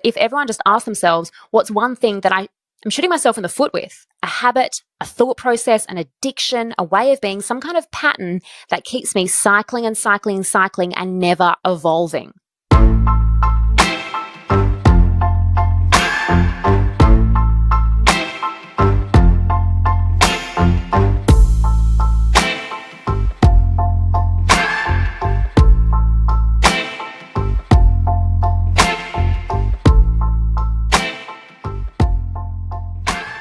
If everyone just asked themselves, what's one thing that I'm shooting myself in the foot with? A habit, a thought process, an addiction, a way of being, some kind of pattern that keeps me cycling and cycling and cycling and never evolving.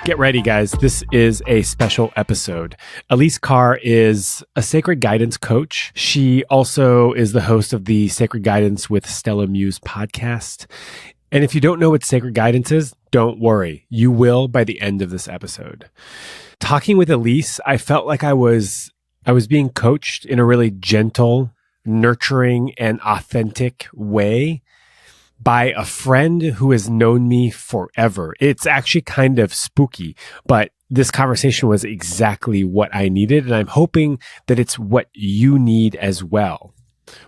Get ready, guys. This is a special episode. Elise Carr is a sacred guidance coach. She also is the host of the Sacred Guidance with Stella Muse podcast. And if you don't know what sacred guidance is, don't worry. You will by the end of this episode. Talking with Elise, I felt like I was being coached in a really gentle, nurturing, and authentic way by a friend who has known me forever. It's actually kind of spooky, but this conversation was exactly what I needed, and I'm hoping that it's what you need as well.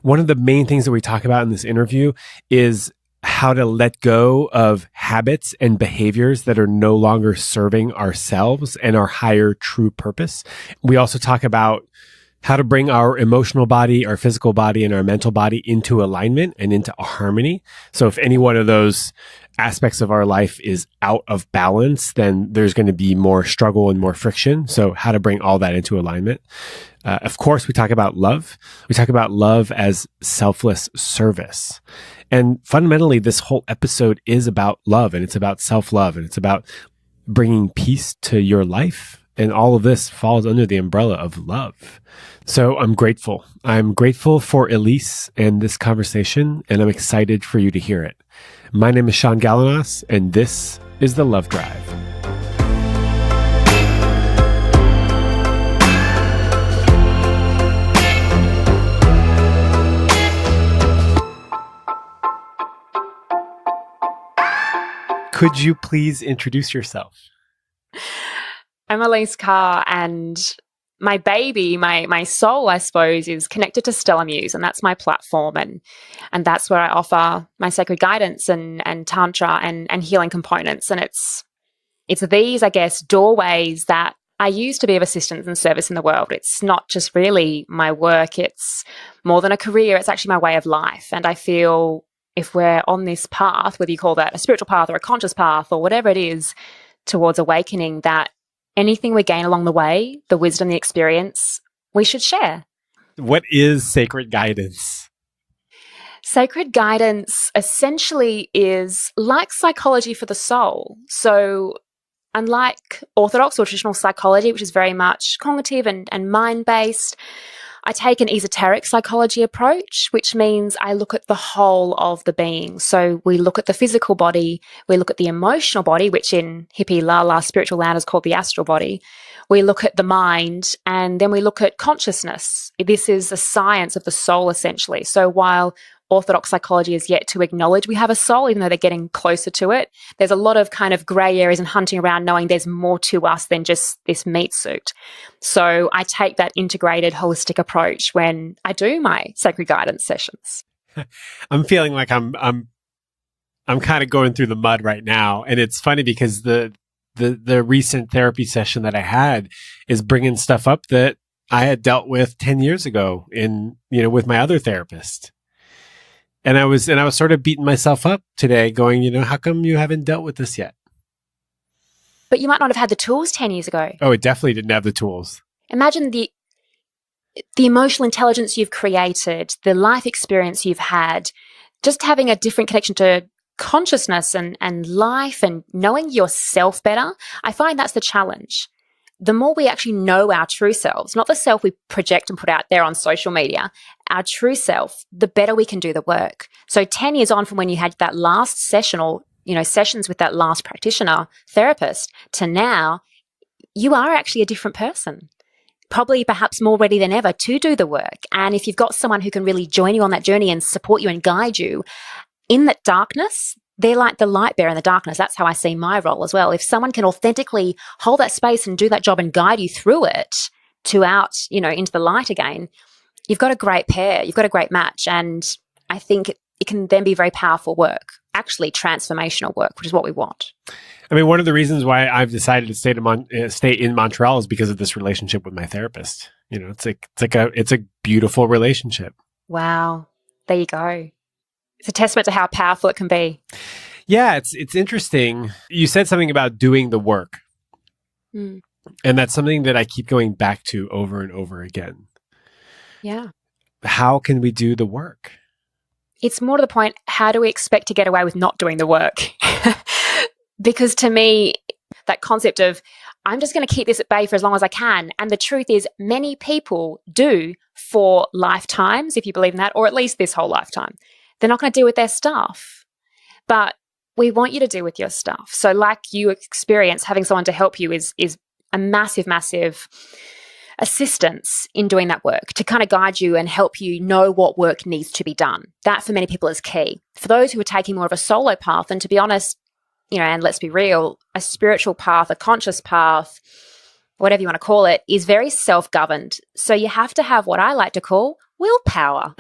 One of the main things that we talk about in this interview is how to let go of habits and behaviors that are no longer serving ourselves and our higher true purpose. We also talk about how to bring our emotional body, our physical body, and our mental body into alignment and into harmony. So if any one of those aspects of our life is out of balance, then there's going to be more struggle and more friction. So how to bring all that into alignment. Of course, we talk about love. We talk about love as selfless service. And fundamentally, this whole episode is about love, and it's about self-love, and it's about bringing peace to your life. And all of this falls under the umbrella of love. So I'm grateful. I'm grateful for Elise and this conversation, and I'm excited for you to hear it. My name is Sean Galanos, and this is The Love Drive. Could you please introduce yourself? I'm Elise Carr, and my baby, my soul, I suppose, is connected to Stella Muse, and that's my platform, and that's where I offer my sacred guidance and tantra and healing components. And it's these, I guess, doorways that I use to be of assistance and service in the world. It's not just really my work; it's more than a career. It's actually my way of life, and I feel if we're on this path, whether you call that a spiritual path or a conscious path or whatever it is, towards awakening, that anything we gain along the way, the wisdom, the experience, we should share. What is sacred guidance? Sacred guidance essentially is like psychology for the soul. So unlike orthodox or traditional psychology, which is very much cognitive and mind-based, I take an esoteric psychology approach, which means I look at the whole of the being. So we look at the physical body, we look at the emotional body, which in hippie la spiritual land is called the astral body. We look at the mind, and then we look at consciousness. This is the science of the soul, essentially. So while orthodox psychology is yet to acknowledge we have a soul, even though they're getting closer to it, there's a lot of kind of gray areas and hunting around knowing there's more to us than just this meat suit. So I take that integrated, holistic approach when I do my sacred guidance sessions. I'm feeling like I'm kind of going through the mud right now. And it's funny because the recent therapy session that I had is bringing stuff up that I had dealt with 10 years ago with my other therapist. And I was sort of beating myself up today going, how come you haven't dealt with this yet? But you might not have had the tools 10 years ago. Oh, it definitely didn't have the tools. Imagine the emotional intelligence you've created, the life experience you've had, just having a different connection to consciousness and life and knowing yourself better. I find that's the challenge. The more we actually know our true selves, not the self we project and put out there on social media, our true self, the better we can do the work. So 10 years on from when you had that last session or, sessions with that last practitioner, therapist, to now, you are actually a different person. Probably perhaps more ready than ever to do the work. And if you've got someone who can really join you on that journey and support you and guide you in that darkness, they're like the light bearer in the darkness. That's how I see my role as well. If someone can authentically hold that space and do that job and guide you through it to out, into the light again, you've got a great pair. You've got a great match. And I think it can then be very powerful work, actually transformational work, which is what we want. I mean, one of the reasons why I've decided to stay in Montreal is because of this relationship with my therapist. You know, it's a beautiful relationship. Wow. There you go. It's a testament to how powerful it can be. Yeah, it's interesting. You said something about doing the work. And that's something that I keep going back to over and over again. Yeah. How can we do the work? It's more to the point, how do we expect to get away with not doing the work? Because to me, that concept of, I'm just going to keep this at bay for as long as I can. And the truth is, many people do for lifetimes, if you believe in that, or at least this whole lifetime. They're not going to deal with their stuff. But we want you to deal with your stuff. So like you experience, having someone to help you is a massive, massive assistance in doing that work, to kind of guide you and help you know what work needs to be done. That for many people is key. For those who are taking more of a solo path, and to be honest, you know, and let's be real, a spiritual path, a conscious path, whatever you want to call it, is very self-governed. So you have to have what I like to call willpower.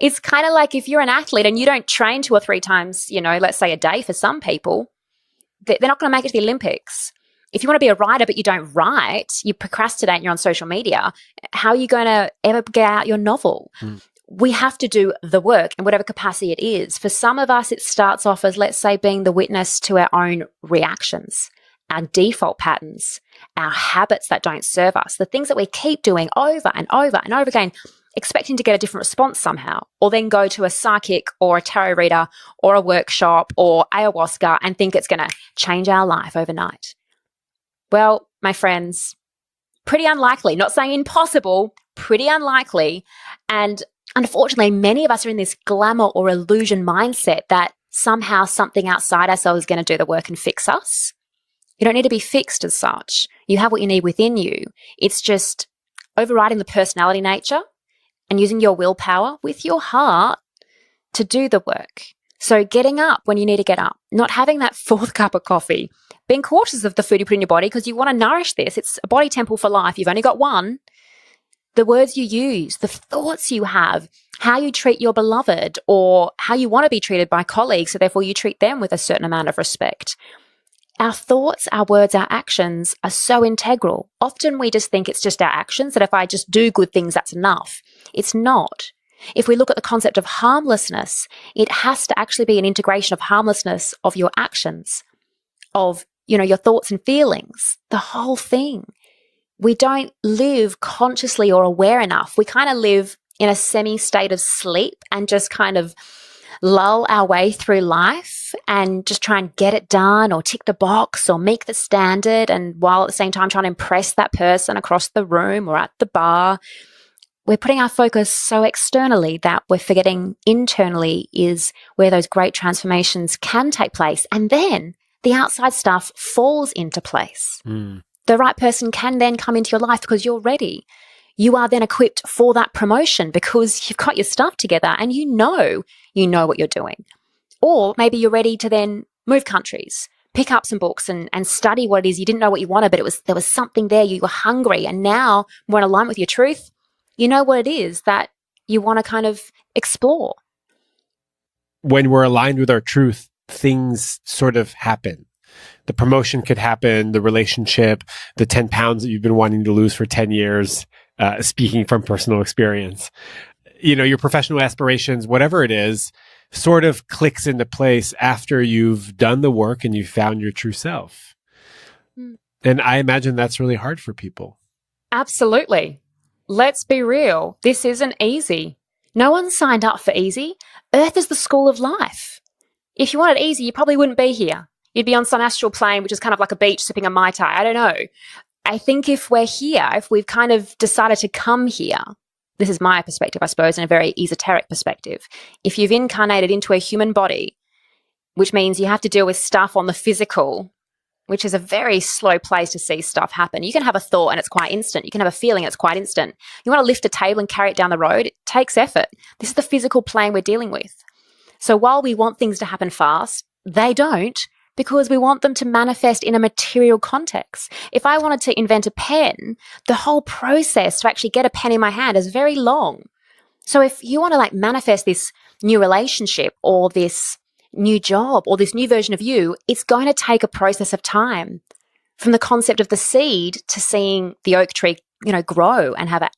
It's kind of like if you're an athlete and you don't train 2 or 3 times, you know, let's say a day for some people, they're not going to make it to the Olympics. If you want to be a writer but you don't write, you procrastinate and you're on social media, how are you going to ever get out your novel? We have to do the work in whatever capacity it is. For some of us, it starts off as, let's say, being the witness to our own reactions, our default patterns, our habits that don't serve us, the things that we keep doing over and over and over again, expecting to get a different response somehow, or then go to a psychic or a tarot reader or a workshop or ayahuasca and think it's going to change our life overnight. Well, my friends, pretty unlikely. Not saying impossible, pretty unlikely. And unfortunately, many of us are in this glamour or illusion mindset that somehow something outside ourselves is going to do the work and fix us. You don't need to be fixed as such. You have what you need within you. It's just overriding the personality nature and using your willpower with your heart to do the work. So getting up when you need to get up, not having that 4th cup of coffee, being cautious of the food you put in your body because you want to nourish this. It's a body temple for life. You've only got one. The words you use, the thoughts you have, how you treat your beloved or how you want to be treated by colleagues, so therefore you treat them with a certain amount of respect. Our thoughts, our words, our actions are so integral. Often we just think it's just our actions, that if I just do good things, that's enough. It's not. If we look at the concept of harmlessness, it has to actually be an integration of harmlessness of your actions, of, you know, your thoughts and feelings, the whole thing. We don't live consciously or aware enough. We kind of live in a semi-state of sleep and just kind of lull our way through life and just try and get it done or tick the box or make the standard, and while at the same time trying to impress that person across the room or at the bar. We're putting our focus so externally that we're forgetting internally is where those great transformations can take place. And then the outside stuff falls into place. The right person can then come into your life because you're ready. You are then equipped for that promotion because you've got your stuff together and you know what you're doing. Or maybe you're ready to then move countries, pick up some books and study what it is. You didn't know what you wanted, but there was something there. You were hungry, and now we're in alignment with your truth. You know what it is that you want to kind of explore. When we're aligned with our truth, things sort of happen. The promotion could happen, the relationship, the 10 pounds that you've been wanting to lose for 10 years, speaking from personal experience. You know, your professional aspirations, whatever it is, sort of clicks into place after you've done the work and you've found your true self. And I imagine that's really hard for people. Absolutely. Let's be real. This isn't easy. No one signed up for easy. Earth is the school of life. If you wanted easy, you probably wouldn't be here. You'd be on some astral plane, which is kind of like a beach sipping a Mai Tai. I don't know. I think if we're here, if we've kind of decided to come here, this is my perspective, I suppose, in a very esoteric perspective. If you've incarnated into a human body, which means you have to deal with stuff on the physical, which is a very slow place to see stuff happen. You can have a thought and it's quite instant. You can have a feeling and it's quite instant. You want to lift a table and carry it down the road, it takes effort. This is the physical plane we're dealing with. So while we want things to happen fast, they don't, because we want them to manifest in a material context. If I wanted to invent a pen, the whole process to actually get a pen in my hand is very long. So if you want to like manifest this new relationship or this new job or this new version of you, it's going to take a process of time from the concept of the seed to seeing the oak tree, grow and have a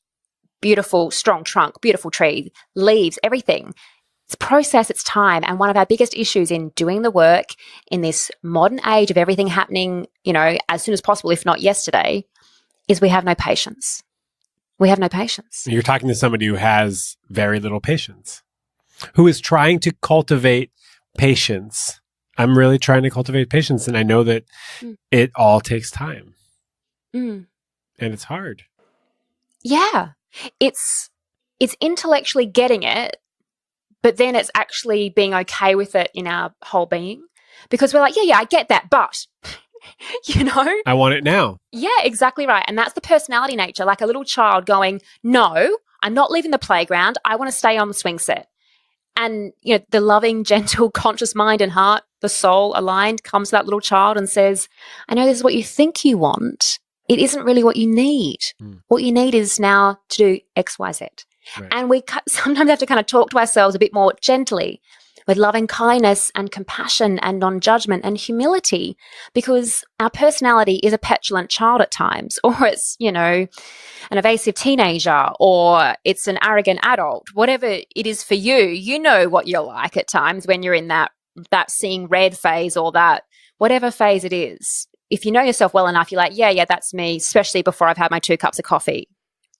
beautiful, strong trunk, beautiful tree, leaves, everything. It's process, it's time. And one of our biggest issues in doing the work in this modern age of everything happening, as soon as possible, if not yesterday, is we have no patience. We have no patience. You're talking to somebody who has very little patience, who is trying to cultivate patience. I'm really trying to cultivate patience, and I know that it all takes time. And it's hard. Yeah. It's intellectually getting it, but then it's actually being okay with it in our whole being. Because we're like, yeah, I get that, but, I want it now. Yeah, exactly right. And that's the personality nature, like a little child going, no, I'm not leaving the playground. I want to stay on the swing set. And, the loving, gentle, conscious mind and heart, the soul aligned, comes to that little child and says, I know this is what you think you want. It isn't really what you need. What you need is now to do X, Y, Z. Right. And we sometimes have to kind of talk to ourselves a bit more gently with loving kindness and compassion and non-judgment and humility, because our personality is a petulant child at times, or it's, an evasive teenager, or it's an arrogant adult. Whatever it is for you, you know what you're like at times when you're in that seeing red phase or that whatever phase it is. If you know yourself well enough, you're like, yeah, that's me, especially before I've had my 2 cups of coffee.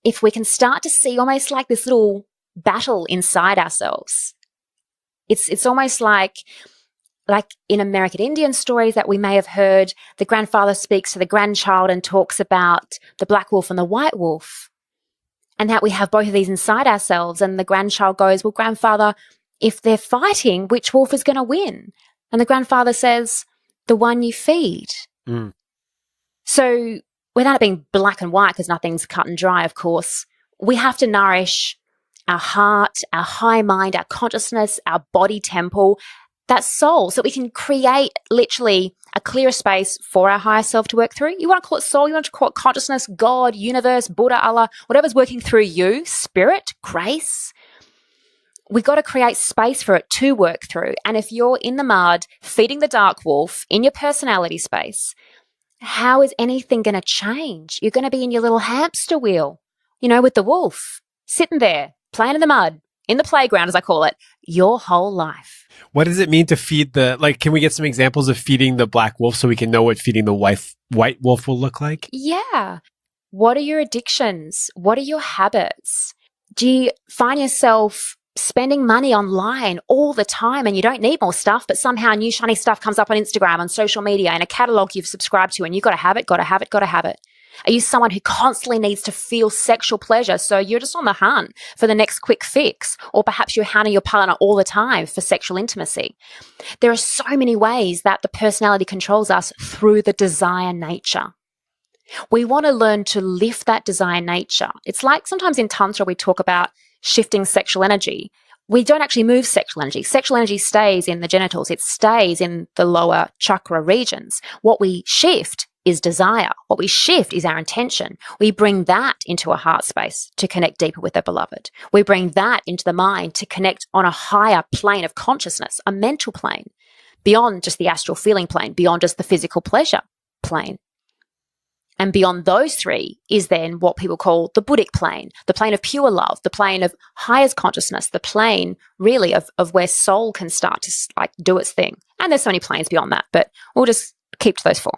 If we can start to see almost like this little battle inside ourselves, it's almost like in American Indian stories that we may have heard, the grandfather speaks to the grandchild and talks about the black wolf and the white wolf, and that we have both of these inside ourselves. And the grandchild goes, well, grandfather, if they're fighting, which wolf is going to win? And the grandfather says, the one you feed. So without it being black and white, because nothing's cut and dry, of course, we have to nourish our heart, our high mind, our consciousness, our body temple, that soul, so we can create literally a clearer space for our higher self to work through. You want to call it soul, you want to call it consciousness, God, universe, Buddha, Allah, whatever's working through you, spirit, grace. We've got to create space for it to work through. And if you're in the mud, feeding the dark wolf in your personality space, how is anything going to change? You're going to be in your little hamster wheel, with the wolf, sitting there, playing in the mud, in the playground, as I call it, your whole life. What does it mean to feed can we get some examples of feeding the black wolf so we can know what feeding the white wolf will look like? Yeah. What are your addictions? What are your habits? Do you find yourself spending money online all the time and you don't need more stuff, but somehow new shiny stuff comes up on Instagram, on social media, in a catalog you've subscribed to, and you've got to have it, got to have it, got to have it? Are you someone who constantly needs to feel sexual pleasure, so you're just on the hunt for the next quick fix? Or perhaps you're hounding your partner all the time for sexual intimacy. There are so many ways that the personality controls us through the desire nature. We want to learn to lift that desire nature. It's like sometimes in Tantra we talk about shifting sexual energy. We don't actually move sexual energy. Sexual energy stays in the genitals. It stays in the lower chakra regions. What we shift is desire. What we shift is our intention. We bring that into a heart space to connect deeper with the beloved. We bring that into the mind to connect on a higher plane of consciousness, a mental plane, beyond just the astral feeling plane, beyond just the physical pleasure plane. And beyond those 3 is then what people call the Buddhic plane, the plane of pure love, the plane of highest consciousness, the plane really of where soul can start to do its thing. And there's so many planes beyond that, but we'll just keep to those 4.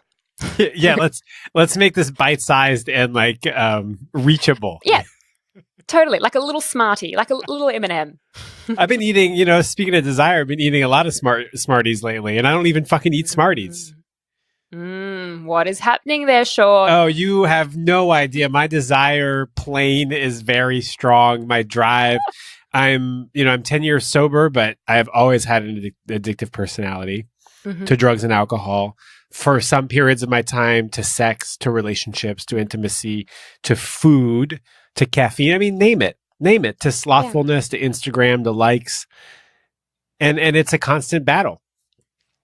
Yeah, let's make this bite-sized and reachable. Yeah, totally. Like a little Smartie, like a little M&M. I've been eating, speaking of desire, I've been eating a lot of Smarties lately, and I don't even fucking eat Smarties. What is happening there, Sean? Oh, you have no idea. My desire plane is very strong. My drive. I'm 10 years sober, but I have always had an addictive personality to drugs and alcohol. For some periods of my time, to sex, to relationships, to intimacy, to food, to caffeine. I mean, name it, to slothfulness, to Instagram, to likes. And it's a constant battle.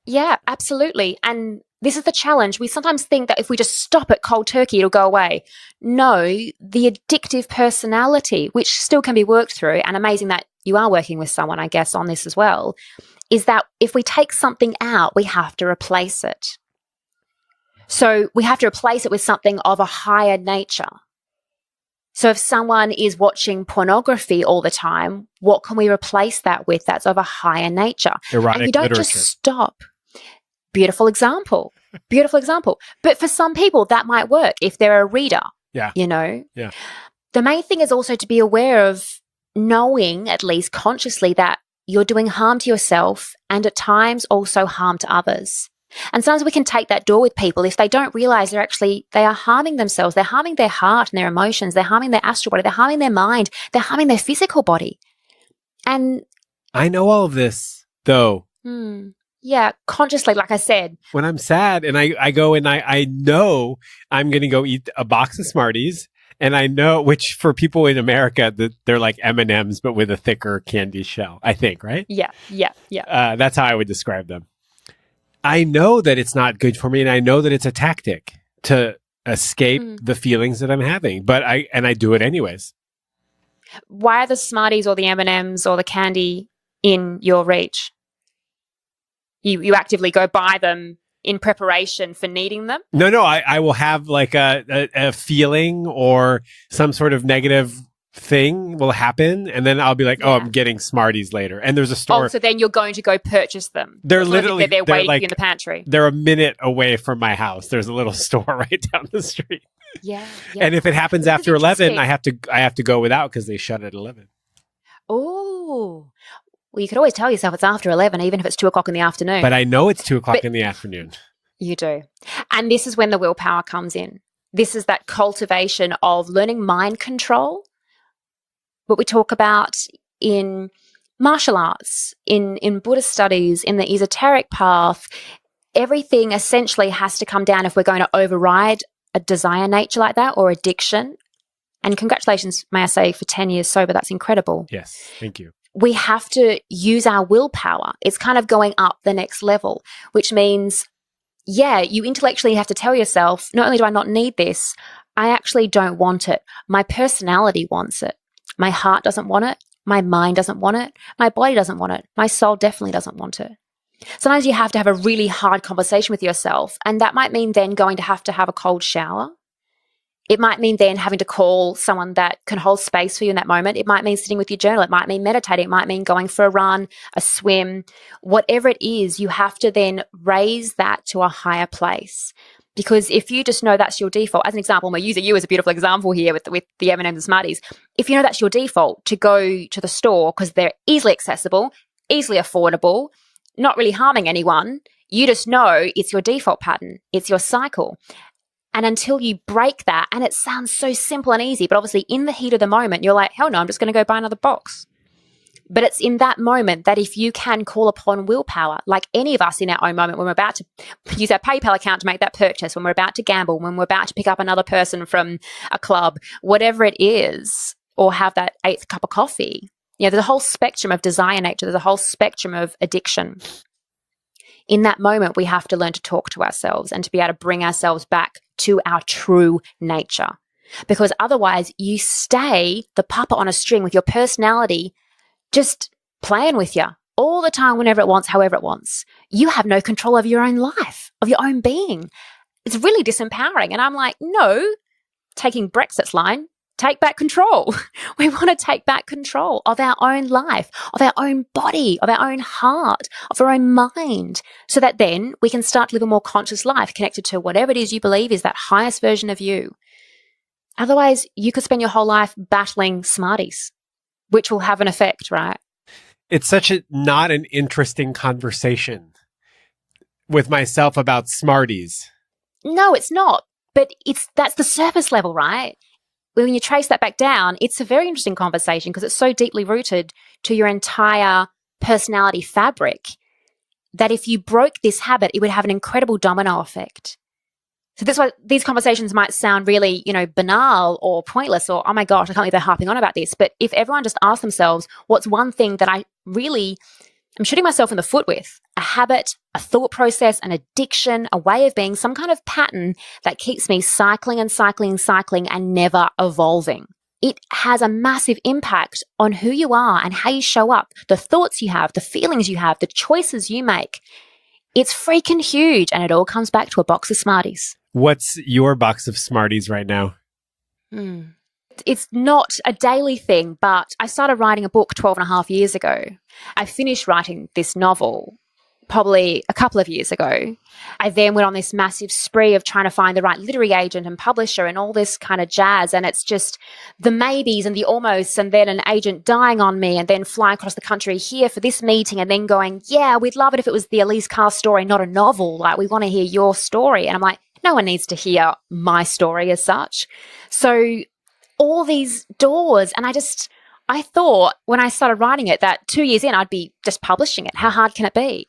Yeah, absolutely. And this is the challenge. We sometimes think that if we just stop it cold turkey, it'll go away. No, the addictive personality, which still can be worked through, and amazing that you are working with someone, I guess, on this as well, is that if we take something out, we have to replace it. So we have to replace it with something of a higher nature. So if someone is watching pornography all the time, what can we replace that with that's of a higher nature? Erotic and you don't literature. just stop. Beautiful example. Beautiful example. But for some people, that might work if they're a reader. Yeah. Yeah. The main thing is also to be aware of knowing, at least consciously, that you're doing harm to yourself and at times also harm to others. And sometimes we can take that door with people if they don't realize they are harming themselves. They're harming their heart and their emotions. They're harming their astral body. They're harming their mind. They're harming their physical body. And I know all of this, though. Yeah, consciously, like I said. When I'm sad and I go and I know I'm going to go eat a box of Smarties, and I know, which for people in America, that they're like M&Ms, but with a thicker candy shell, I think, right? Yeah. That's how I would describe them. I know that it's not good for me, and I know that it's a tactic to escape the feelings that I'm having, but I do it anyways. Why are the Smarties or the M&Ms or the candy in your reach? You actively go buy them in preparation for needing them? No, I will have like a feeling or some sort of negative thing will happen, and then I'll be like, I'm getting Smarties later. And there's a store. Oh, so then you're going to go purchase them. They're literally they're waiting for you in the pantry. They're a minute away from my house. There's a little store right down the street. Yeah. And if it happens after 11, I have to go without because they shut at 11. Oh. Well, you could always tell yourself it's after 11, even if it's 2 o'clock in the afternoon. But I know it's 2 o'clock in the afternoon. You do. And this is when the willpower comes in. This is that cultivation of learning mind control, what we talk about in martial arts, in Buddhist studies, in the esoteric path. Everything essentially has to come down if we're going to override a desire nature like that or addiction. And congratulations, may I say, for 10 years sober. That's incredible. Yes, thank you. We have to use our willpower. It's kind of going up the next level, which means, you intellectually have to tell yourself, not only do I not need this, I actually don't want it. My personality wants it. My heart doesn't want it. My mind doesn't want it. My body doesn't want it. My soul definitely doesn't want it. Sometimes you have to have a really hard conversation with yourself, and that might mean then going to have a cold shower. It might mean then having to call someone that can hold space for you in that moment. It might mean sitting with your journal. It might mean meditating. It might mean going for a run, a swim. Whatever it is, you have to then raise that to a higher place. Because if you just know that's your default, as an example, I'm going to use you as a beautiful example here with the M&Ms and Smarties. If you know that's your default to go to the store because they're easily accessible, easily affordable, not really harming anyone, you just know it's your default pattern. It's your cycle. And until you break that, and it sounds so simple and easy, but obviously in the heat of the moment, you're like, hell no, I'm just going to go buy another box. But it's in that moment that if you can call upon willpower, like any of us in our own moment, when we're about to use our PayPal account to make that purchase, when we're about to gamble, when we're about to pick up another person from a club, whatever it is, or have that 8th cup of coffee, there's a whole spectrum of desire nature. There's a whole spectrum of addiction. In that moment, we have to learn to talk to ourselves and to be able to bring ourselves back to our true nature. Because otherwise, you stay the puppet on a string with your personality just playing with you all the time, whenever it wants, however it wants. You have no control over your own life, of your own being. It's really disempowering. And I'm like, no, taking Brexit's line, take back control. We want to take back control of our own life, of our own body, of our own heart, of our own mind, so that then we can start to live a more conscious life connected to whatever it is you believe is that highest version of you. Otherwise, you could spend your whole life battling Smarties, which will have an effect, right? It's such not an interesting conversation with myself about Smarties. No, it's not. But that's the surface level, right? When you trace that back down, it's a very interesting conversation because it's so deeply rooted to your entire personality fabric that if you broke this habit, it would have an incredible domino effect. So that's why these conversations might sound really, banal or pointless or, oh my gosh, I can't believe they're harping on about this. But if everyone just asks themselves, what's one thing that I really I'm shooting myself in the foot with a habit, a thought process, an addiction, a way of being, some kind of pattern that keeps me cycling and cycling and cycling and never evolving. It has a massive impact on who you are and how you show up, the thoughts you have, the feelings you have, the choices you make. It's freaking huge, and it all comes back to a box of Smarties. What's your box of Smarties right now? It's not a daily thing, but I started writing a book 12 and a half years ago. I finished writing this novel probably a couple of years ago. I then went on this massive spree of trying to find the right literary agent and publisher and all this kind of jazz. And it's just the maybes and the almosts, and then an agent dying on me, and then flying across the country here for this meeting, and then going, yeah, we'd love it if it was the Elise Carr story, not a novel. Like, we want to hear your story. And I'm like, no one needs to hear my story as such. So all these doors, and I thought when I started writing it that 2 years in, I'd be just publishing it. How hard can it be?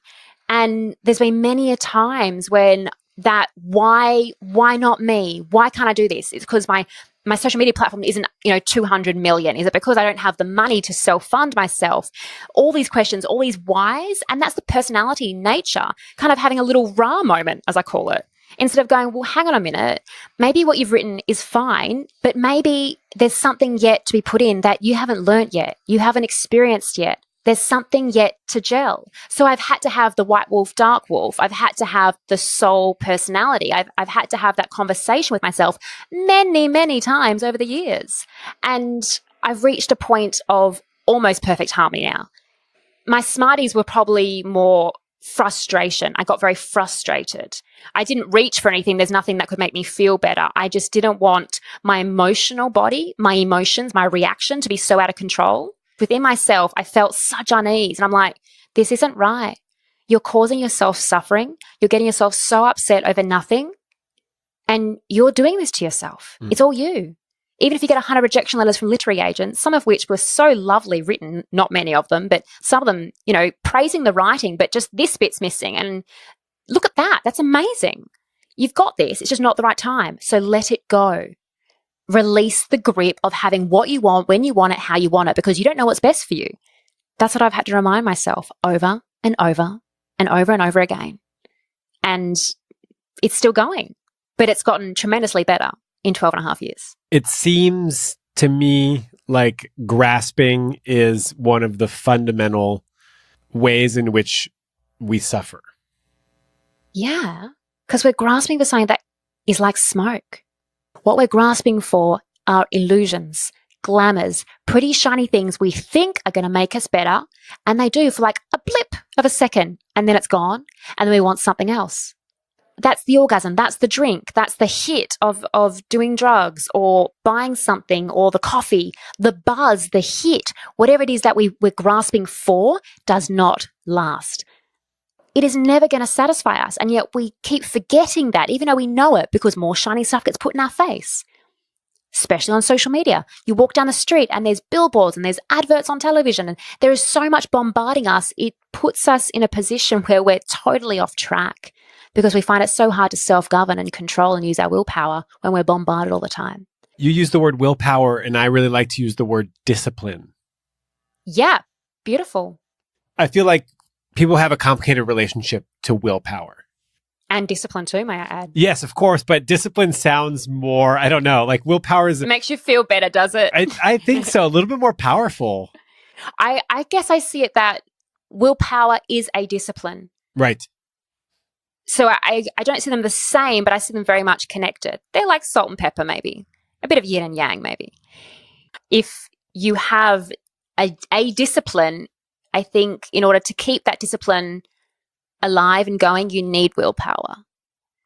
And there's been many a times when that, why not me? Why can't I do this? It's because my social media platform isn't, 200 million. Is it because I don't have the money to self-fund myself? All these questions, all these whys, and that's the personality nature, kind of having a little rah moment, as I call it. Instead of going, well, hang on a minute, maybe what you've written is fine, but maybe there's something yet to be put in that you haven't learnt yet, you haven't experienced yet. There's something yet to gel. So I've had to have the white wolf, dark wolf. I've had to have the soul personality. I've had to have that conversation with myself many, many times over the years. And I've reached a point of almost perfect harmony now. My Smarties were probably more frustration. I got very frustrated. I didn't reach for anything. There's nothing that could make me feel better. I just didn't want my emotional body, my emotions, my reaction to be so out of control. Within myself, I felt such unease. And I'm like, this isn't right. You're causing yourself suffering. You're getting yourself so upset over nothing. And you're doing this to yourself. It's all you. Even if you get 100 rejection letters from literary agents, some of which were so lovely written, not many of them, but some of them, praising the writing, but just this bit's missing. And look at that. That's amazing. You've got this. It's just not the right time. So let it go. Release the grip of having what you want, when you want it, how you want it, because you don't know what's best for you. That's what I've had to remind myself over and over and over and over again. And it's still going, but it's gotten tremendously better in 12 and a half years. It seems to me like grasping is one of the fundamental ways in which we suffer. Yeah, because we're grasping for something that is like smoke. What we're grasping for are illusions, glamours, pretty shiny things we think are going to make us better, and they do for like a blip of a second, and then it's gone, and then we want something else. That's the orgasm, that's the drink, that's the hit of doing drugs or buying something, or the coffee, the buzz, the hit, whatever it is that we're grasping for does not last. It is never going to satisfy us, and yet we keep forgetting that, even though we know it, because more shiny stuff gets put in our face. Especially on social media. You walk down the street and there's billboards and there's adverts on television, and there is so much bombarding us. It puts us in a position where we're totally off track because we find it so hard to self-govern and control and use our willpower when we're bombarded all the time. You use the word willpower, and I really like to use the word discipline. Yeah, beautiful. I feel like people have a complicated relationship to willpower. And discipline too, may I add. Yes, of course, but discipline sounds more, I don't know, like willpower is... It makes you feel better, does it? I think so, a little bit more powerful. I guess I see it that willpower is a discipline. Right. So I don't see them the same, but I see them very much connected. They're like salt and pepper, maybe. A bit of yin and yang, maybe. If you have a discipline, I think in order to keep that discipline alive and going, you need willpower.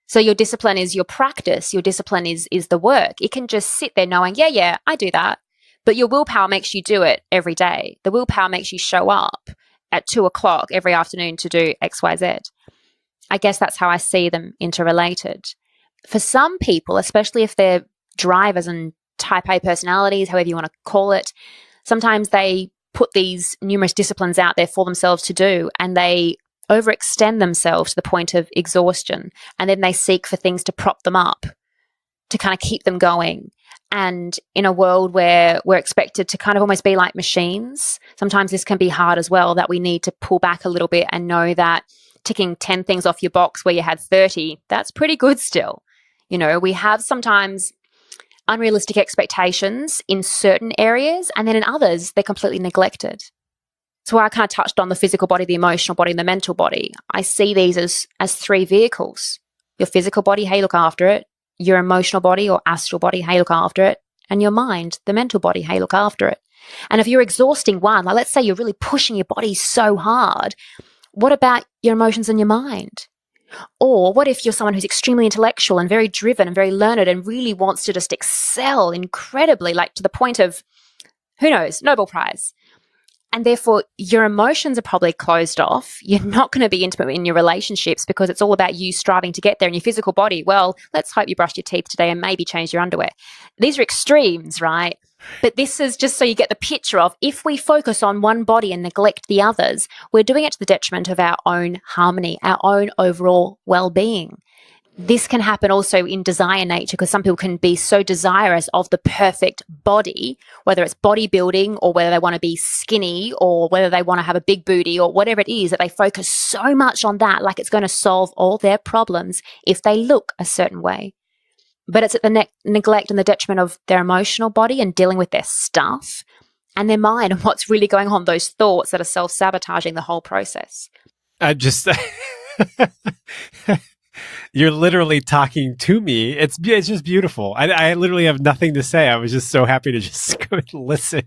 So your discipline is your practice. Your discipline is the work. It can just sit there knowing, yeah, I do that. But your willpower makes you do it every day. The willpower makes you show up at 2:00 every afternoon to do X, Y, Z. I guess that's how I see them interrelated. For some people, especially if they're drivers and type A personalities, however you want to call it, sometimes they put these numerous disciplines out there for themselves to do, and they overextend themselves to the point of exhaustion, and then they seek for things to prop them up to kind of keep them going. And in a world where we're expected to kind of almost be like machines, sometimes this can be hard as well, that we need to pull back a little bit and know that ticking 10 things off your box where you had 30, that's pretty good still. You know, we have sometimes unrealistic expectations in certain areas, and then in others, they're completely neglected. So I kind of touched on the physical body, the emotional body, and the mental body. I see these as three vehicles. Your physical body, how you look after it, your emotional body or astral body, how you look after it, and your mind, the mental body, how you look after it. And if you're exhausting one, like let's say you're really pushing your body so hard, what about your emotions and your mind? Or what if you're someone who's extremely intellectual and very driven and very learned and really wants to just excel incredibly, like to the point of, who knows, Nobel Prize. And therefore, your emotions are probably closed off. You're not going to be intimate in your relationships because it's all about you striving to get there. In your physical body, well, let's hope you brushed your teeth today and maybe changed your underwear. These are extremes, right? But this is just so you get the picture of, if we focus on one body and neglect the others, we're doing it to the detriment of our own harmony, our own overall well-being. This can happen also in desire nature, because some people can be so desirous of the perfect body, whether it's bodybuilding or whether they want to be skinny or whether they want to have a big booty or whatever it is, that they focus so much on that, like it's going to solve all their problems if they look a certain way. But it's at the neglect and the detriment of their emotional body and dealing with their stuff and their mind and what's really going on, those thoughts that are self-sabotaging the whole process. I just... You're literally talking to me. It's just beautiful. I literally have nothing to say. I was just so happy to just go and listen.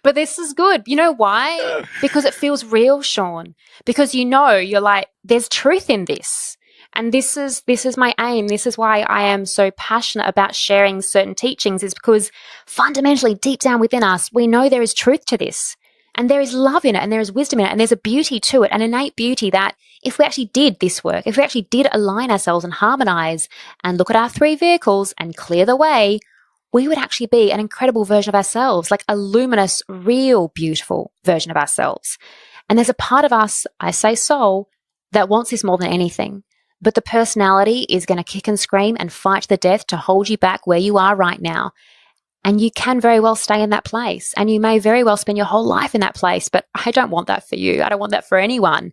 But this is good. You know why? Because it feels real, Sean. Because you're like, there's truth in this. And this is my aim. This is why I am so passionate about sharing certain teachings, is because fundamentally, deep down within us, we know there is truth to this. And there is love in it, and there is wisdom in it, and there's a beauty to it, an innate beauty that if we actually did this work, if we actually did align ourselves and harmonize and look at our three vehicles and clear the way, we would actually be an incredible version of ourselves, like a luminous, real, beautiful version of ourselves. And there's a part of us, I say soul, that wants this more than anything. But the personality is going to kick and scream and fight to the death to hold you back where you are right now. And you can very well stay in that place, and you may very well spend your whole life in that place, but I don't want that for you. I don't want that for anyone.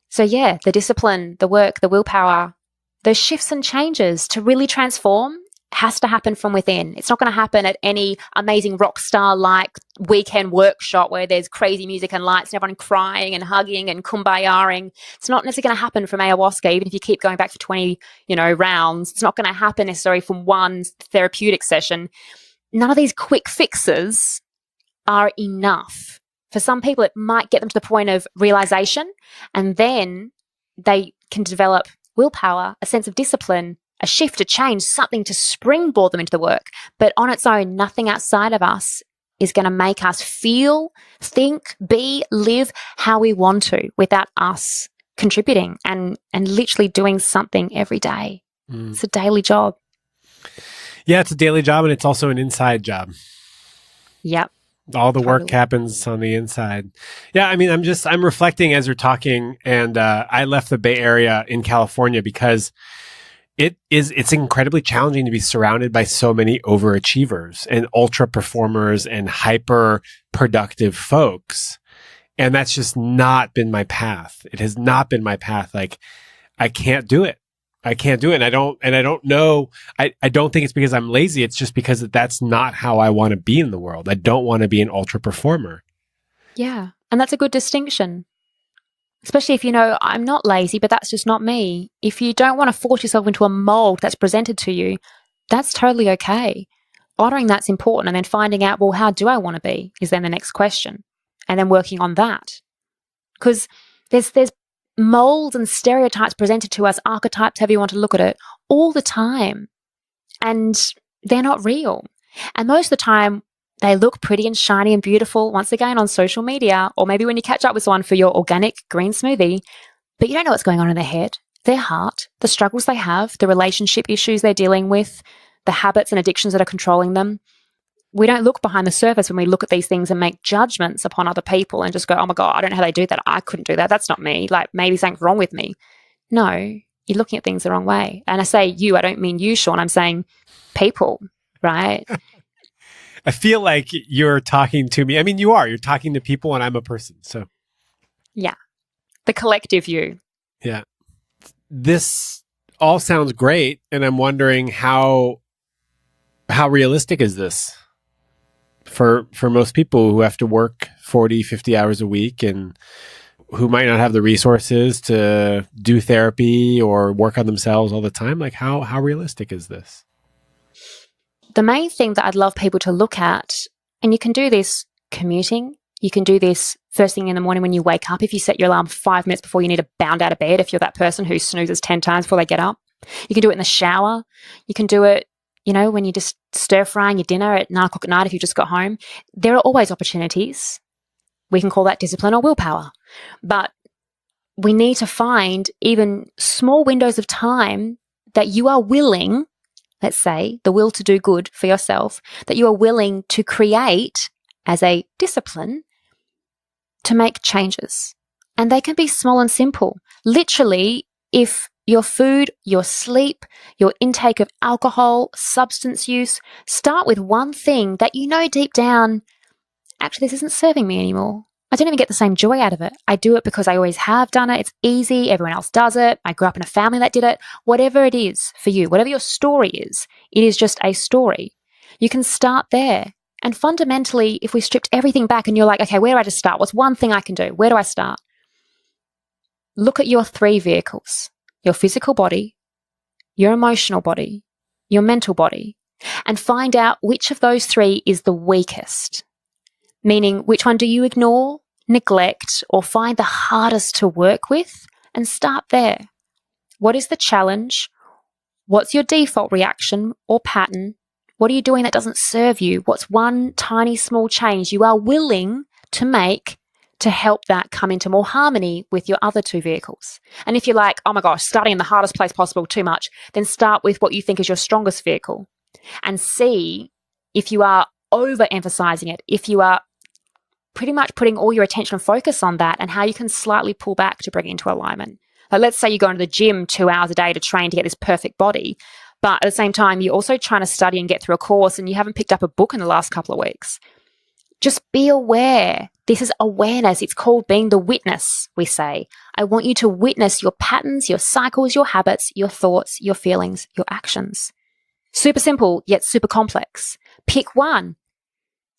So yeah, the discipline, the work, the willpower, those shifts and changes to really transform has to happen from within. It's not going to happen at any amazing rock star-like weekend workshop where there's crazy music and lights and everyone crying and hugging and kumbayaing. It's not necessarily going to happen from ayahuasca, even if you keep going back for 20, rounds. It's not going to happen necessarily from one therapeutic session. None of these quick fixes are enough. For some people, it might get them to the point of realization, and then they can develop willpower, a sense of discipline, a shift, a change, something to springboard them into the work. But on its own, nothing outside of us is going to make us feel, think, be, live how we want to without us contributing and literally doing something every day. It's a daily job. Yeah, it's a daily job, and it's also an inside job. Yep. All the work happens on the inside. Yeah, I mean, I'm reflecting as you're talking, and I left the Bay Area in California because it's incredibly challenging to be surrounded by so many overachievers and ultra performers and hyper productive folks. And that's just not been my path. It has not been my path. Like, I can't do it. I can't do it. And I don't know. I don't think it's because I'm lazy. It's just because that's not how I want to be in the world. I don't want to be an ultra performer. Yeah. And that's a good distinction. Especially if I'm not lazy, but that's just not me. If you don't want to force yourself into a mold that's presented to you, that's totally okay. Honoring that's important, and then finding out, well, how do I want to be is then the next question. And then working on that. Because there's molds and stereotypes presented to us, archetypes, however you want to look at it, all the time. And they're not real. And most of the time, they look pretty and shiny and beautiful, once again, on social media, or maybe when you catch up with someone for your organic green smoothie, but you don't know what's going on in their head, their heart, the struggles they have, the relationship issues they're dealing with, the habits and addictions that are controlling them. We don't look behind the surface when we look at these things and make judgments upon other people and just go, oh my God, I don't know how they do that. I couldn't do that. That's not me. Like, maybe something's wrong with me. No, you're looking at things the wrong way. And I say you, I don't mean you, Sean. I'm saying people, right? I feel like you're talking to me. I mean, you are. You're talking to people and I'm a person. So, yeah, the collective you. Yeah. This all sounds great. And I'm wondering how realistic is this for most people who have to work 40, 50 hours a week and who might not have the resources to do therapy or work on themselves all the time? Like how realistic is this? The main thing that I'd love people to look at, and you can do this commuting, you can do this first thing in the morning when you wake up. If you set your alarm 5 minutes before you need to bound out of bed, if you're that person who snoozes 10 times before they get up, you can do it in the shower. You can do it, when you're just stir frying your dinner at 9 o'clock at night if you just got home. There are always opportunities. We can call that discipline or willpower. But we need to find even small windows of time that you are willing, let's say, the will to do good for yourself, that you are willing to create as a discipline to make changes. And they can be small and simple. Literally, if your food, your sleep, your intake of alcohol, substance use, start with one thing that you know deep down, actually, this isn't serving me anymore. I don't even get the same joy out of it. I do it because I always have done it. It's easy. Everyone else does it. I grew up in a family that did it. Whatever it is for you, whatever your story is, it is just a story. You can start there. And fundamentally, if we stripped everything back and you're like, okay, where do I just start? What's one thing I can do? Where do I start? Look at your 3 vehicles, your physical body, your emotional body, your mental body, and find out which of those 3 is the weakest. Meaning, which one do you ignore, neglect, or find the hardest to work with? And start there. What is the challenge? What's your default reaction or pattern? What are you doing that doesn't serve you? What's one tiny small change you are willing to make to help that come into more harmony with your other 2 vehicles? And if you're like, oh my gosh, starting in the hardest place possible, too much, then start with what you think is your strongest vehicle and see if you are overemphasizing it, if you are pretty much putting all your attention and focus on that, and how you can slightly pull back to bring it into alignment. Like, let's say you go into the gym 2 hours a day to train to get this perfect body, but at the same time, you're also trying to study and get through a course and you haven't picked up a book in the last couple of weeks. Just be aware. This is awareness. It's called being the witness, we say. I want you to witness your patterns, your cycles, your habits, your thoughts, your feelings, your actions. Super simple, yet super complex. Pick one.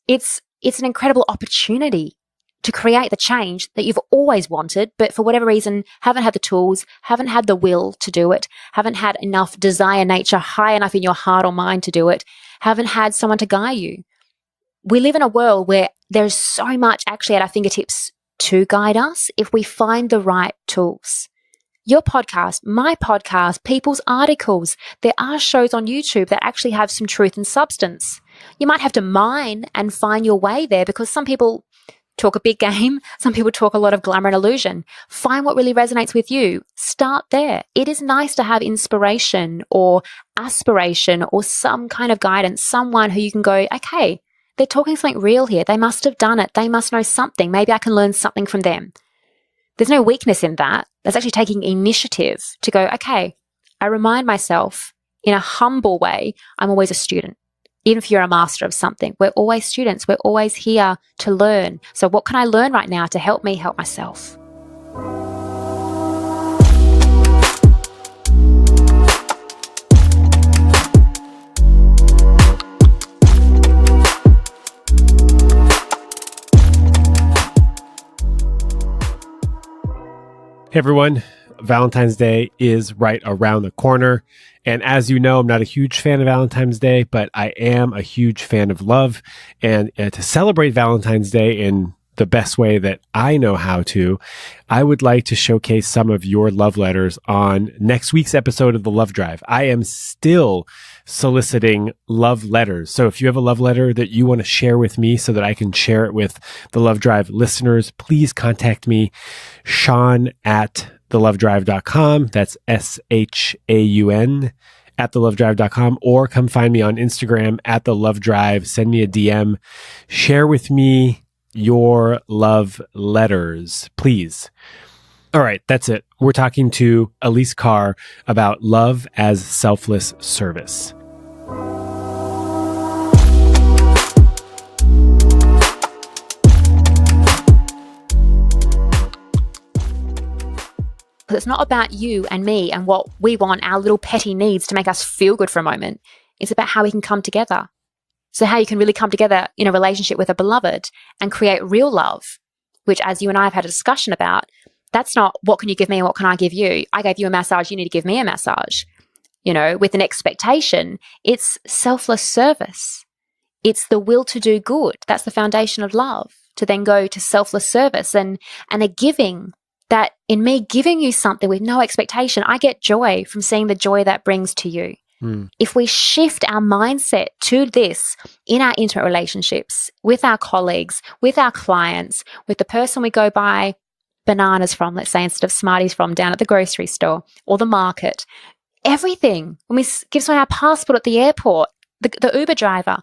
It's an incredible opportunity to create the change that you've always wanted, but for whatever reason, haven't had the tools, haven't had the will to do it, haven't had enough desire nature high enough in your heart or mind to do it, haven't had someone to guide you. We live in a world where there's so much actually at our fingertips to guide us if we find the right tools. Your podcast, my podcast, people's articles, there are shows on YouTube that actually have some truth and substance. You might have to mine and find your way there because some people talk a big game. Some people talk a lot of glamour and illusion. Find what really resonates with you. Start there. It is nice to have inspiration or aspiration or some kind of guidance, someone who you can go, okay, they're talking something real here. They must have done it. They must know something. Maybe I can learn something from them. There's no weakness in that. That's actually taking initiative to go, okay, I remind myself in a humble way, I'm always a student. Even if you're a master of something, we're always students. We're always here to learn. So what can I learn right now to help me help myself? Hey everyone, Valentine's Day is right around the corner. And as you know, I'm not a huge fan of Valentine's Day, but I am a huge fan of love. And to celebrate Valentine's Day in the best way that I know how to, I would like to showcase some of your love letters on next week's episode of The Love Drive. I am still soliciting love letters. So if you have a love letter that you want to share with me so that I can share it with the Love Drive listeners, please contact me, Sean at thelovedrive.com. That's SHAUN at thelovedrive.com, or come find me on Instagram at thelovedrive. Send me a DM. Share with me your love letters, please. All right, that's it. We're talking to Elise Carr about love as selfless service. It's not about you and me and what we want, our little petty needs to make us feel good for a moment. It's about how we can come together. So how you can really come together in a relationship with a beloved and create real love, which, as you and I have had a discussion about, that's not what can you give me and what can I give you? I gave you a massage, you need to give me a massage. With an expectation. It's selfless service. It's the will to do good. That's the foundation of love, to then go to selfless service and a giving. That in me giving you something with no expectation, I get joy from seeing the joy that brings to you. If we shift our mindset to this in our intimate relationships, with our colleagues, with our clients, with the person we go buy bananas from, let's say, instead of Smarties from down at the grocery store or the market, everything, when we give someone our passport at the airport, the Uber driver,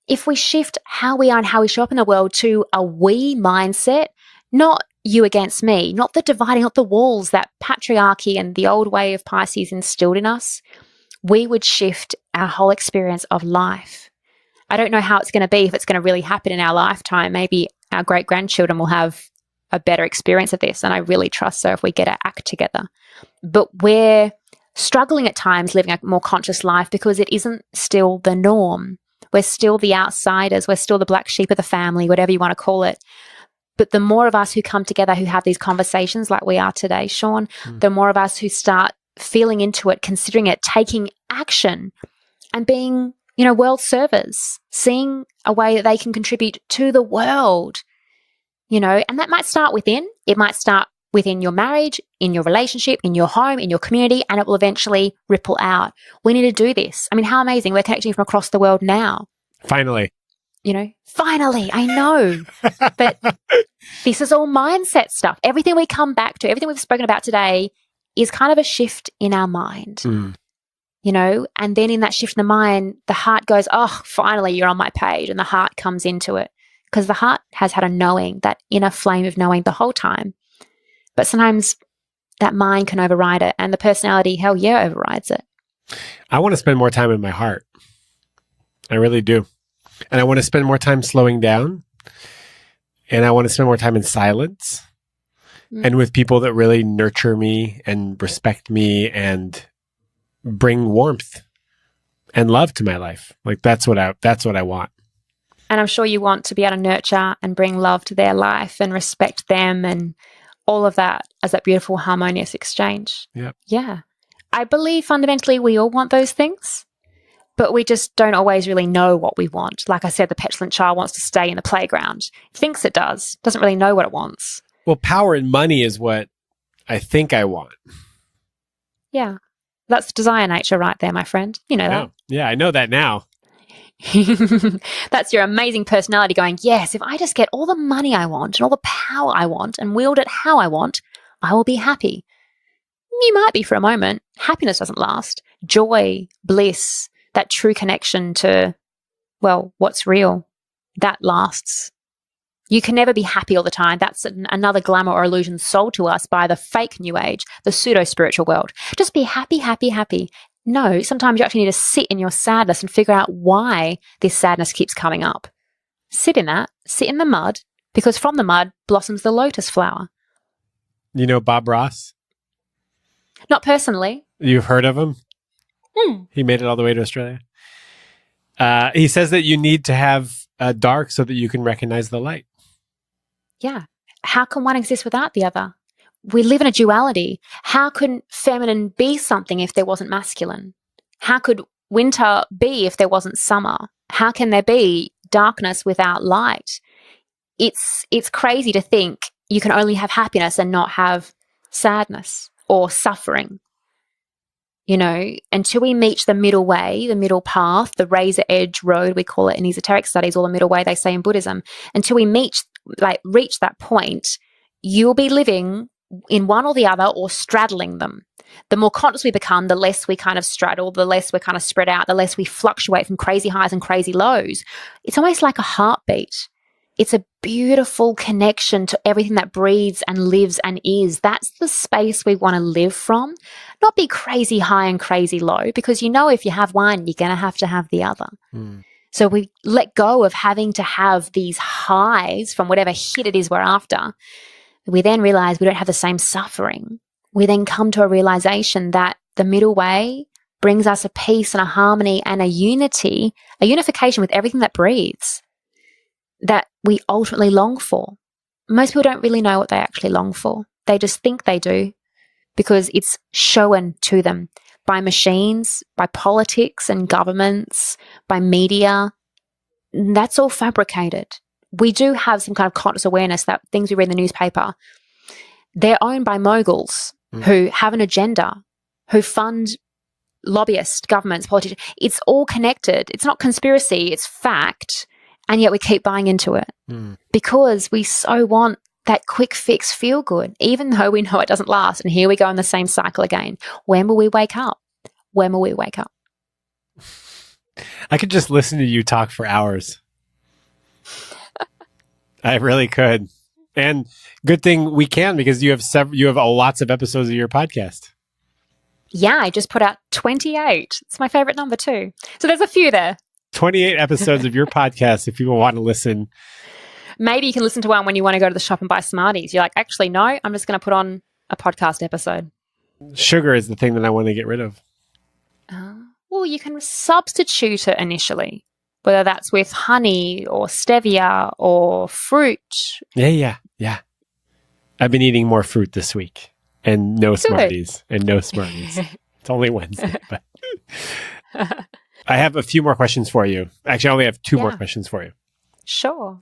if we shift how we are and how we show up in the world to a we mindset, not you against me, not the dividing, not the walls that patriarchy and the old way of Pisces instilled in us, we would shift our whole experience of life. I don't know how it's going to be, if it's going to really happen in our lifetime. Maybe our great-grandchildren will have a better experience of this, and I really trust so if we get our act together. But we're struggling at times living a more conscious life because it isn't still the norm. We're still the outsiders. We're still the black sheep of the family, whatever you want to call it. But the more of us who come together, who have these conversations like we are today, Sean, the more of us who start feeling into it, considering it, taking action and being, world servers, seeing a way that they can contribute to the world, and that might start within. It might start within your marriage, in your relationship, in your home, in your community, and it will eventually ripple out. We need to do this. I mean, how amazing. We're connecting from across the world now. Finally. Finally, I know. But this is all mindset stuff. Everything we come back to, everything we've spoken about today is kind of a shift in our mind, and then in that shift in the mind, the heart goes, oh, finally you're on my page, and the heart comes into it because the heart has had a knowing, that inner flame of knowing the whole time. But sometimes that mind can override it, and the personality, hell yeah, overrides it. I want to spend more time in my heart. I really do. And I want to spend more time slowing down, and I want to spend more time in silence and with people that really nurture me and respect me and bring warmth and love to my life. Like that's what I want. And I'm sure you want to be able to nurture and bring love to their life and respect them and all of that as that beautiful, harmonious exchange. Yep. Yeah. I believe fundamentally we all want those things, but we just don't always really know what we want. Like I said, the petulant child wants to stay in the playground. Thinks it doesn't really know what it wants. Well, power and money is what I think I want. Yeah. That's desire nature right there, my friend. You know that. Yeah, I know that now. That's your amazing personality going, yes, if I just get all the money I want and all the power I want and wield it how I want, I will be happy. You might be for a moment. Happiness doesn't last. Joy, bliss, that true connection to, what's real, that lasts. You can never be happy all the time. That's another glamour or illusion sold to us by the fake new age, the pseudo-spiritual world. Just be happy, happy, happy. No, sometimes you actually need to sit in your sadness and figure out why this sadness keeps coming up. Sit in that. Sit in the mud, because from the mud blossoms the lotus flower. You know Bob Ross? Not personally. You've heard of him? He made it all the way to Australia. He says that you need to have dark so that you can recognize the light. Yeah. How can one exist without the other? We live in a duality. How could feminine be something if there wasn't masculine? How could winter be if there wasn't summer? How can there be darkness without light? It's crazy to think you can only have happiness and not have sadness or suffering. Until we meet the middle way, the middle path, the razor edge road, we call it in esoteric studies, or the middle way they say in Buddhism, until we reach that point, you'll be living in one or the other or straddling them. The more conscious we become, the less we kind of straddle, the less we're kind of spread out, the less we fluctuate from crazy highs and crazy lows. It's almost like a heartbeat. It's a beautiful connection to everything that breathes and lives and is. That's the space we want to live from, not be crazy high and crazy low, because if you have one, you're going to have the other. So we let go of having to have these highs from whatever hit it is we're after. We then realize we don't have the same suffering. We then come to a realization that the middle way brings us a peace and a harmony and a unity, a unification with everything that breathes, that we ultimately long for. Most people don't really know what they actually long for. They just think they do because it's shown to them by machines, by politics and governments, by media. That's all fabricated. We do have some kind of conscious awareness that things we read in the newspaper, they're owned by moguls who have an agenda, who fund lobbyists, governments, politicians. It's all connected. It's not conspiracy, it's fact. And yet we keep buying into it because we so want that quick fix feel good, even though we know it doesn't last. And here we go in the same cycle again. When will we wake up? When will we wake up? I could just listen to you talk for hours. I really could. And good thing we can, because you have lots of episodes of your podcast. Yeah, I just put out 28. It's my favorite number too. So there's a few there. 28 episodes of your podcast if people want to listen. Maybe you can listen to one when you want to go to the shop and buy Smarties. You're like, actually, no, I'm just going to put on a podcast episode. Sugar is the thing that I want to get rid of. Well, you can substitute it initially, whether that's with honey or stevia or fruit. Yeah. I've been eating more fruit this week and no Smarties. It's only Wednesday, but... I have a few more questions for you. Actually, I only have two more questions for you. Sure.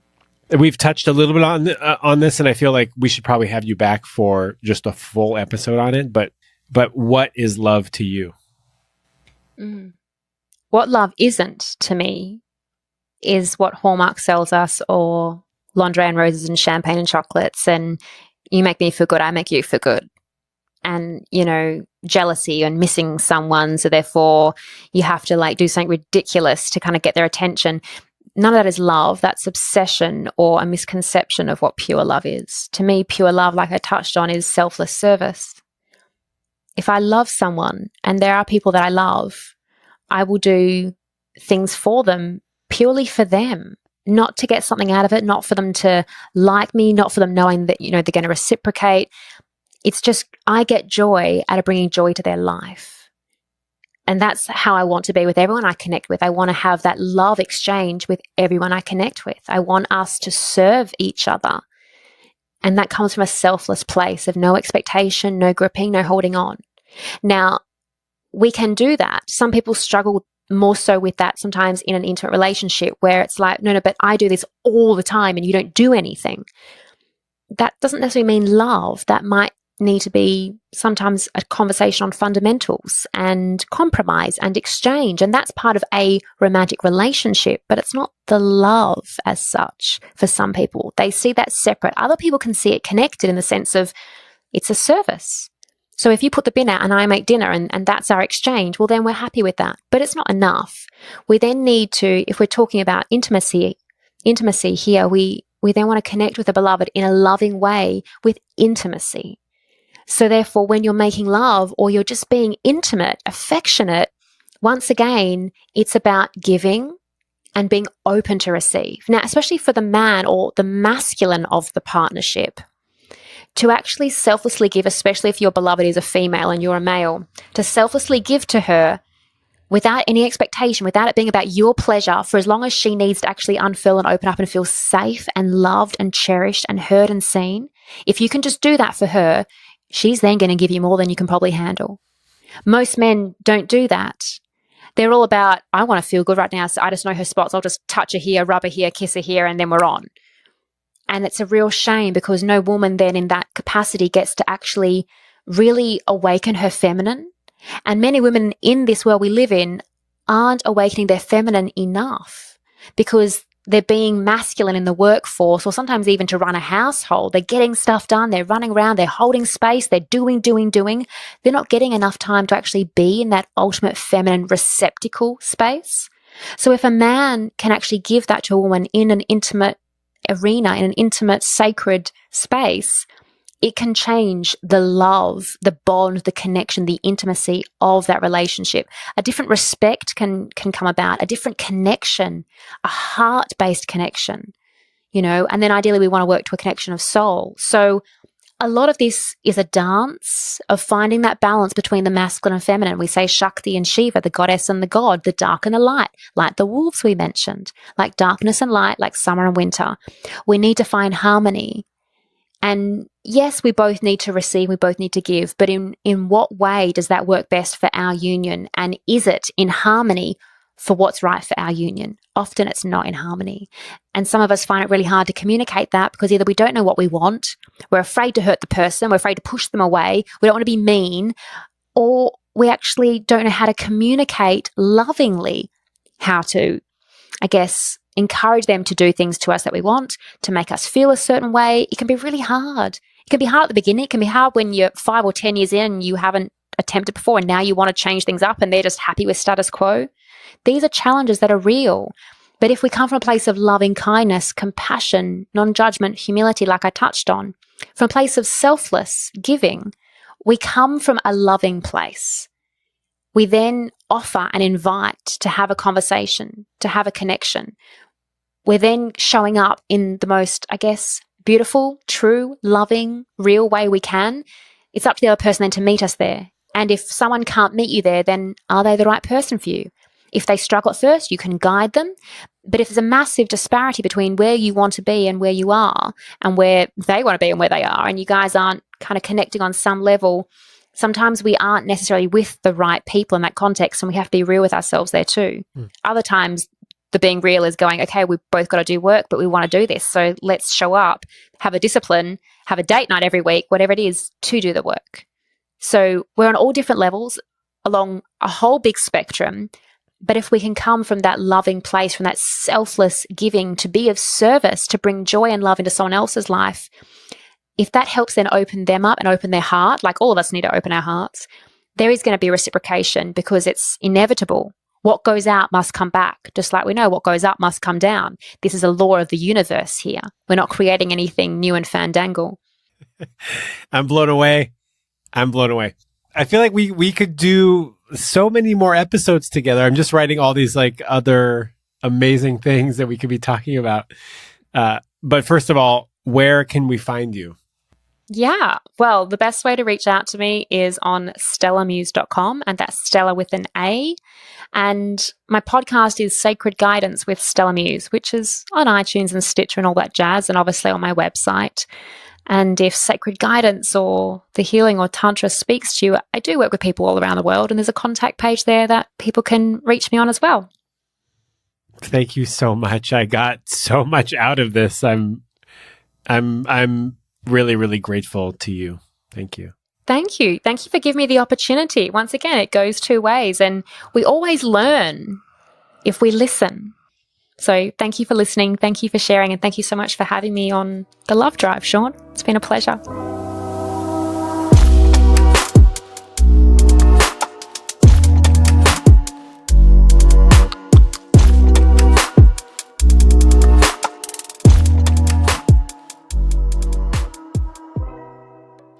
We've touched a little bit on this, and I feel like we should probably have you back for just a full episode on it. But what is love to you? What love isn't to me is what Hallmark sells us, or lingerie and roses and champagne and chocolates, and you make me feel good, I make you feel good. And, jealousy and missing someone. So therefore you have to do something ridiculous to kind of get their attention. None of that is love. That's obsession or a misconception of what pure love is. To me, pure love, like I touched on, is selfless service. If I love someone and there are people that I love, I will do things for them purely for them, not to get something out of it, not for them to like me, not for them knowing that, they're going to reciprocate. It's just, I get joy out of bringing joy to their life. And that's how I want to be with everyone I connect with. I want to have that love exchange with everyone I connect with. I want us to serve each other. And that comes from a selfless place of no expectation, no gripping, no holding on. Now, we can do that. Some people struggle more so with that sometimes in an intimate relationship where it's like, no, but I do this all the time and you don't do anything. That doesn't necessarily mean love. That might need to be sometimes a conversation on fundamentals and compromise and exchange. And that's part of a romantic relationship, but it's not the love as such for some people. They see that separate. Other people can see it connected in the sense of it's a service. So if you put the bin out and I make dinner and that's our exchange, well, then we're happy with that. But it's not enough. We then need to, if we're talking about intimacy here, we then want to connect with the beloved in a loving way with intimacy. So therefore, when you're making love or you're just being intimate, affectionate, once again, it's about giving and being open to receive. Now, especially for the man or the masculine of the partnership, to actually selflessly give, especially if your beloved is a female and you're a male, to selflessly give to her without any expectation, without it being about your pleasure, for as long as she needs to actually unfurl and open up and feel safe and loved and cherished and heard and seen. If you can just do that for her, she's then going to give you more than you can probably handle. Most men don't do that. They're all about, I want to feel good right now, so I just know her spots. I'll just touch her here, rub her here, kiss her here, and then we're on. And it's a real shame because no woman then in that capacity gets to actually really awaken her feminine. And many women in this world we live in aren't awakening their feminine enough because they're being masculine in the workforce or sometimes even to run a household. They're getting stuff done. They're running around. They're holding space. They're doing. They're not getting enough time to actually be in that ultimate feminine receptacle space. So if a man can actually give that to a woman in an intimate arena, in an intimate, sacred space, it can change the love, the bond, the connection, the intimacy of that relationship. A different respect can come about, a different connection, a heart-based connection, and then ideally we want to work to a connection of soul. So a lot of this is a dance of finding that balance between the masculine and feminine. We say Shakti and Shiva, the goddess and the god, the dark and the light, like the wolves we mentioned, like darkness and light, like summer and winter. We need to find harmony. And yes, we both need to receive, we both need to give, but in what way does that work best for our union? And is it in harmony for what's right for our union? Often it's not in harmony. And some of us find it really hard to communicate that because either we don't know what we want, we're afraid to hurt the person, we're afraid to push them away, we don't want to be mean, or we actually don't know how to communicate lovingly how to, encourage them to do things to us that we want, to make us feel a certain way. It can be really hard. It can be hard at the beginning. It can be hard when you're 5 or 10 years in and you haven't attempted before and now you want to change things up and they're just happy with status quo. These are challenges that are real. But if we come from a place of loving kindness, compassion, non-judgment, humility, like I touched on, from a place of selfless giving, we come from a loving place. We then offer and invite to have a conversation, to have a connection. We're then showing up in the most, beautiful, true, loving, real way we can. It's up to the other person then to meet us there. And if someone can't meet you there, then are they the right person for you? If they struggle at first, you can guide them. But if there's a massive disparity between where you want to be and where you are, and where they want to be and where they are, and you guys aren't kind of connecting on some level, sometimes we aren't necessarily with the right people in that context, and we have to be real with ourselves there too. Other times, the being real is going, okay, we've both got to do work, but we want to do this. So let's show up, have a discipline, have a date night every week, whatever it is, to do the work. So we're on all different levels along a whole big spectrum. But if we can come from that loving place, from that selfless giving, to be of service, to bring joy and love into someone else's life, if that helps then open them up and open their heart, like all of us need to open our hearts, there is going to be reciprocation because it's inevitable. What goes out must come back, just like we know what goes up must come down. This is a law of the universe here. We're not creating anything new and fandangle. I'm blown away. I feel like we could do so many more episodes together. I'm just writing all these other amazing things that we could be talking about. But first of all, where can we find you? Yeah, well, the best way to reach out to me is on stellamuse.com, and that's Stella with an A. And my podcast is Sacred Guidance with Stella Muse, which is on iTunes and Stitcher and all that jazz, and obviously on my website. And if Sacred Guidance or the healing or Tantra speaks to you, I do work with people all around the world, and there's a contact page there that people can reach me on as well. Thank you so much. I got so much out of this. I'm really, really grateful to you. Thank you. Thank you. Thank you for giving me the opportunity. Once again, it goes two ways, and we always learn if we listen. So thank you for listening. Thank you for sharing. And thank you so much for having me on the Love Drive, Sean. It's been a pleasure.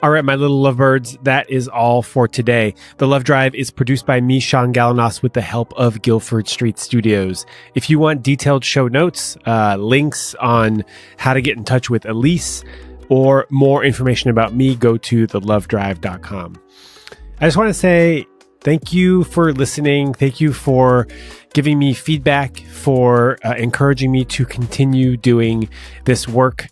All right, my little lovebirds, that is all for today. The Love Drive is produced by me, Sean Galanos, with the help of Guilford Street Studios. If you want detailed show notes, links on how to get in touch with Elise, or more information about me, go to thelovedrive.com. I just want to say thank you for listening. Thank you for giving me feedback, for encouraging me to continue doing this work.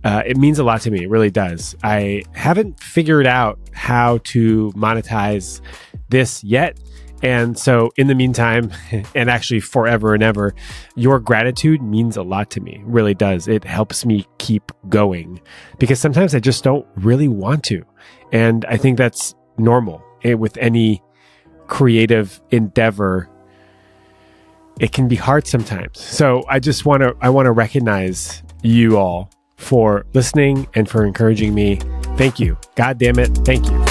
It means a lot to me. It really does. I haven't figured out how to monetize this yet. And so in the meantime, and actually forever and ever, your gratitude means a lot to me. It really does. It helps me keep going because sometimes I just don't really want to. And I think that's normal. With any creative endeavor, it can be hard sometimes. So I want to recognize you all for listening and for encouraging me. Thank you. God damn it. Thank you.